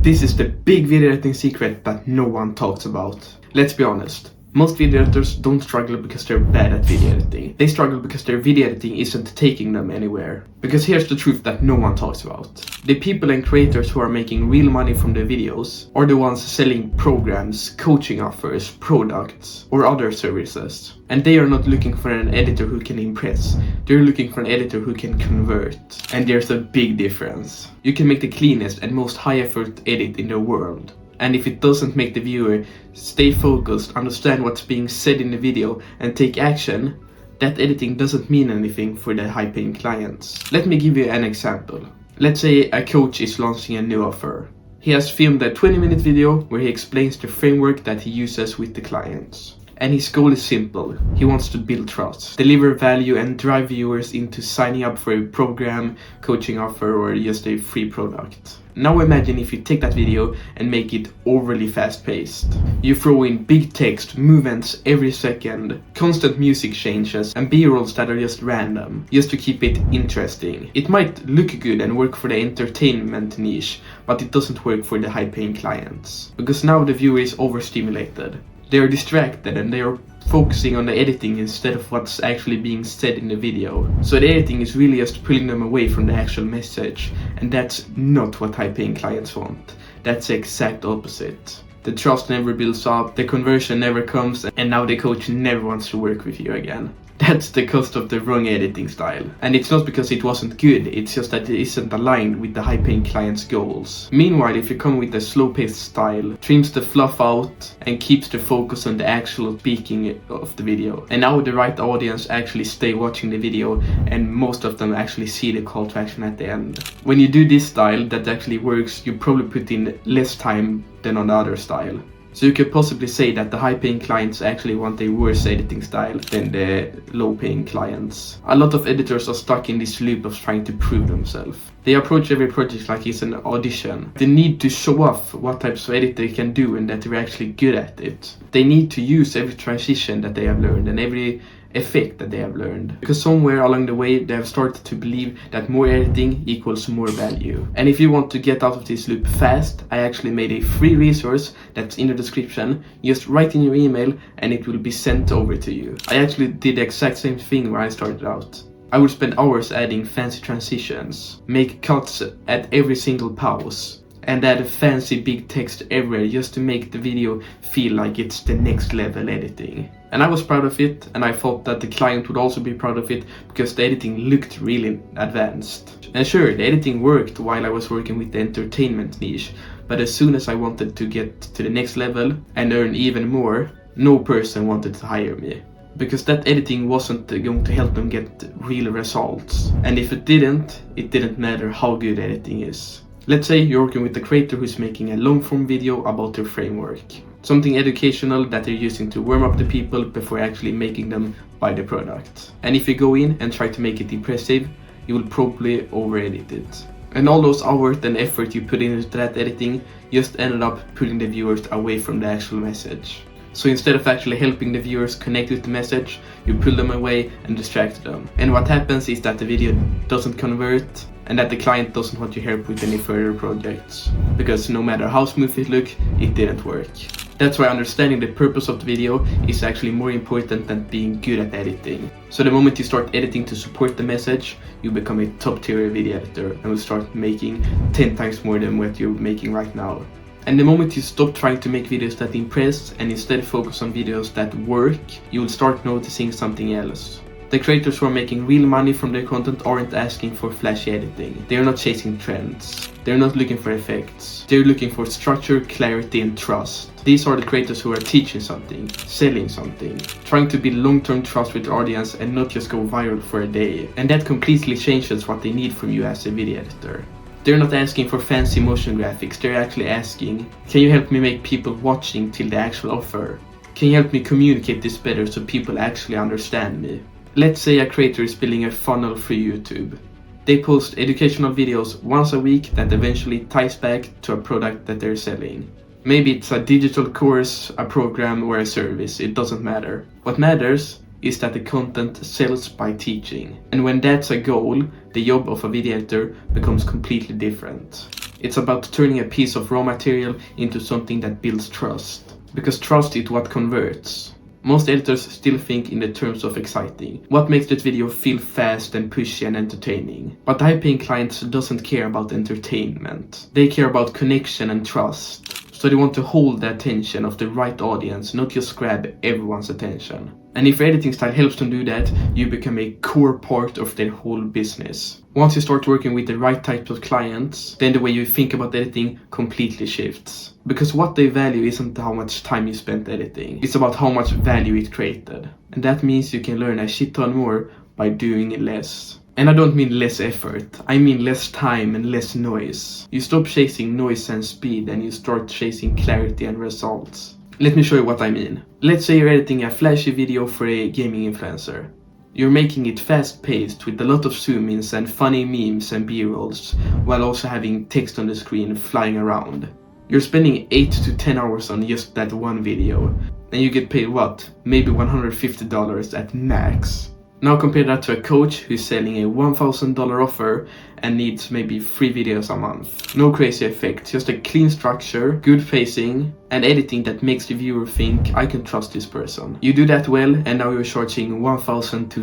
This is the big video editing secret that no one talks about. Let's be honest. Most video editors don't struggle because they're bad at video editing. They struggle because their video editing isn't taking them anywhere. Because here's the truth that no one talks about. The people and creators who are making real money from their videos are the ones selling programs, coaching offers, products, or other services. And they are not looking for an editor who can impress. They're looking for an editor who can convert. And there's a big difference. You can make the cleanest and most high effort edit in the world. And if it doesn't make the viewer stay focused, understand what's being said in the video, and take action, that editing doesn't mean anything for the high-paying clients. Let me give you an example. Let's say a coach is launching a new offer. He has filmed a 20-minute video where he explains the framework that he uses with the clients. And his goal is simple. He wants to build trust, deliver value, and drive viewers into signing up for a program, coaching offer, or just a free product. Now imagine if you take that video and make it overly fast-paced. You throw in big text, movements every second, constant music changes, and B-rolls that are just random, just to keep it interesting. It might look good and work for the entertainment niche, but it doesn't work for the high-paying clients. Because now the viewer is overstimulated. They are distracted and they are focusing on the editing instead of what's actually being said in the video. So the editing is really just pulling them away from the actual message, and that's not what high-paying clients want. That's the exact opposite. The trust never builds up, the conversion never comes, and now the coach never wants to work with you again. That's the cost of the wrong editing style. And it's not because it wasn't good, it's just that it isn't aligned with the high-paying client's goals. Meanwhile, if you come with a slow-paced style, trims the fluff out and keeps the focus on the actual speaking of the video. And now the right audience actually stay watching the video, and most of them actually see the call to action at the end. When you do this style that actually works, you probably put in less time than on the other style. So you could possibly say that the high-paying clients actually want a worse editing style than the low-paying clients. A lot of editors are stuck in this loop of trying to prove themselves. They approach every project like it's an audition. They need to show off what types of edit they can do and that they're actually good at it. They need to use every transition that they have learned and every effect that they have learned, because somewhere along the way they have started to believe that more editing equals more value. And if you want to get out of this loop fast, I actually made a free resource that's in the description. Just write in your email and it will be sent over to you. I actually did the exact same thing when I started out. I would spend hours adding fancy transitions, make cuts at every single pause, and add fancy big text everywhere just to make the video feel like it's the next level editing. And I was proud of it, and I thought that the client would also be proud of it because the editing looked really advanced. And sure, the editing worked while I was working with the entertainment niche, but as soon as I wanted to get to the next level and earn even more, no person wanted to hire me. Because that editing wasn't going to help them get real results. And if it didn't matter how good editing is. Let's say you're working with a creator who's making a long-form video about their framework. Something educational that they're using to warm up the people before actually making them buy the product. And if you go in and try to make it impressive, you will probably over-edit it. And all those hours and effort you put into that editing just ended up pulling the viewers away from the actual message. So instead of actually helping the viewers connect with the message, you pull them away and distract them. And what happens is that the video doesn't convert, and that the client doesn't want your help with any further projects. Because no matter how smooth it looked, it didn't work. That's why understanding the purpose of the video is actually more important than being good at editing. So the moment you start editing to support the message, you become a top tier video editor and will start making 10 times more than what you're making right now. And the moment you stop trying to make videos that impress and instead focus on videos that work, you will start noticing something else. The creators who are making real money from their content aren't asking for flashy editing. They are not chasing trends. They're not looking for effects. They're looking for structure, clarity, and trust. These are the creators who are teaching something, selling something, trying to build long-term trust with their audience and not just go viral for a day. And that completely changes what they need from you as a video editor. They're not asking for fancy motion graphics. They're actually asking, can you help me make people watching till the actual offer? Can you help me communicate this better so people actually understand me? Let's say a creator is building a funnel for YouTube. They post educational videos once a week that eventually ties back to a product that they're selling. Maybe it's a digital course, a program, or a service, it doesn't matter. What matters is that the content sells by teaching. And when that's a goal, the job of a video editor becomes completely different. It's about turning a piece of raw material into something that builds trust. Because trust is what converts. Most editors still think in the terms of exciting. What makes that video feel fast and pushy and entertaining? But high-paying clients doesn't care about entertainment. They care about connection and trust. So they want to hold the attention of the right audience, not just grab everyone's attention. And if your editing style helps them do that, you become a core part of their whole business. Once you start working with the right types of clients, then the way you think about editing completely shifts. Because what they value isn't how much time you spent editing, it's about how much value it created. And that means you can learn a shit ton more by doing less. And I don't mean less effort, I mean less time and less noise. You stop chasing noise and speed and you start chasing clarity and results. Let me show you what I mean. Let's say you're editing a flashy video for a gaming influencer. You're making it fast-paced with a lot of zoom-ins and funny memes and b-rolls, while also having text on the screen flying around. You're spending 8 to 10 hours on just that one video, and you get paid what? Maybe $150 at max. Now compare that to a coach who's selling a $1,000 offer and needs maybe 3 videos a month. No crazy effect, just a clean structure, good pacing, and editing that makes the viewer think, I can trust this person. You do that well, and now you're charging $1,000 to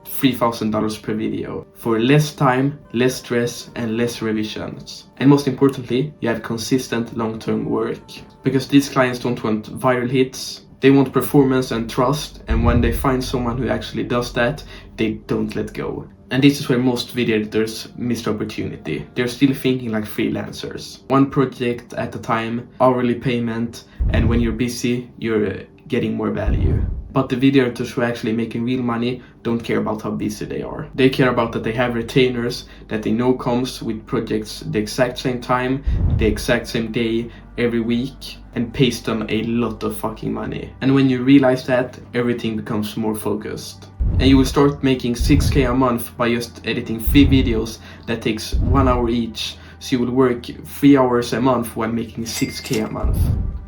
$3,000 per video. For less time, less stress, and less revisions. And most importantly, you have consistent long-term work. Because these clients don't want viral hits, they want performance and trust, and when they find someone who actually does that, they don't let go. And this is where most video editors miss the opportunity. They're still thinking like freelancers. One project at a time, hourly payment, and when you're busy, you're getting more value. But the video editors who are actually making real money don't care about how busy they are. They care about that they have retainers that they know comes with projects the exact same time, the exact same day, every week, and pays them a lot of fucking money. And when you realize that, everything becomes more focused. And you will start making 6k a month by just editing 3 videos that takes 1 hour each, so you will work 3 hours a month while making 6k a month.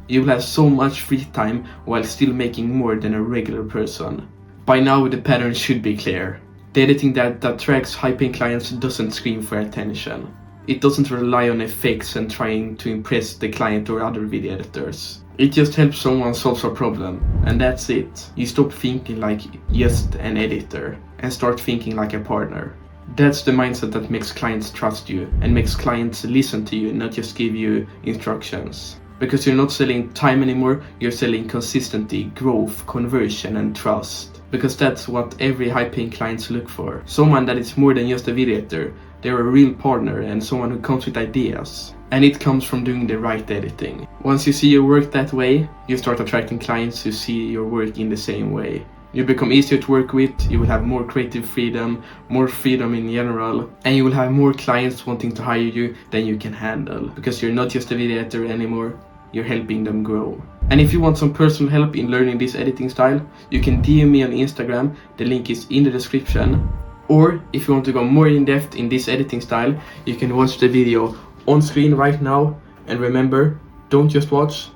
You will have so much free time while still making more than a regular person. By now the pattern should be clear. The editing that attracts high-paying clients doesn't scream for attention. It doesn't rely on effects and trying to impress the client or other video editors. It just helps someone solve a problem, and that's it. You stop thinking like just an editor and start thinking like a partner. That's the mindset that makes clients trust you and makes clients listen to you, not just give you instructions. Because you're not selling time anymore, you're selling consistency, growth, conversion, and trust. Because that's what every high-paying clients look for. Someone that is more than just a video editor. They're a real partner and someone who comes with ideas. And it comes from doing the right editing. Once you see your work that way, you start attracting clients who see your work in the same way. You become easier to work with, you will have more creative freedom, more freedom in general, and you will have more clients wanting to hire you than you can handle. Because you're not just a video editor anymore, you're helping them grow. And if you want some personal help in learning this editing style, you can DM me on Instagram, the link is in the description. Or if you want to go more in depth in this editing style, you can watch the video on screen right now. And remember, don't just watch,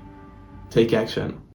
take action.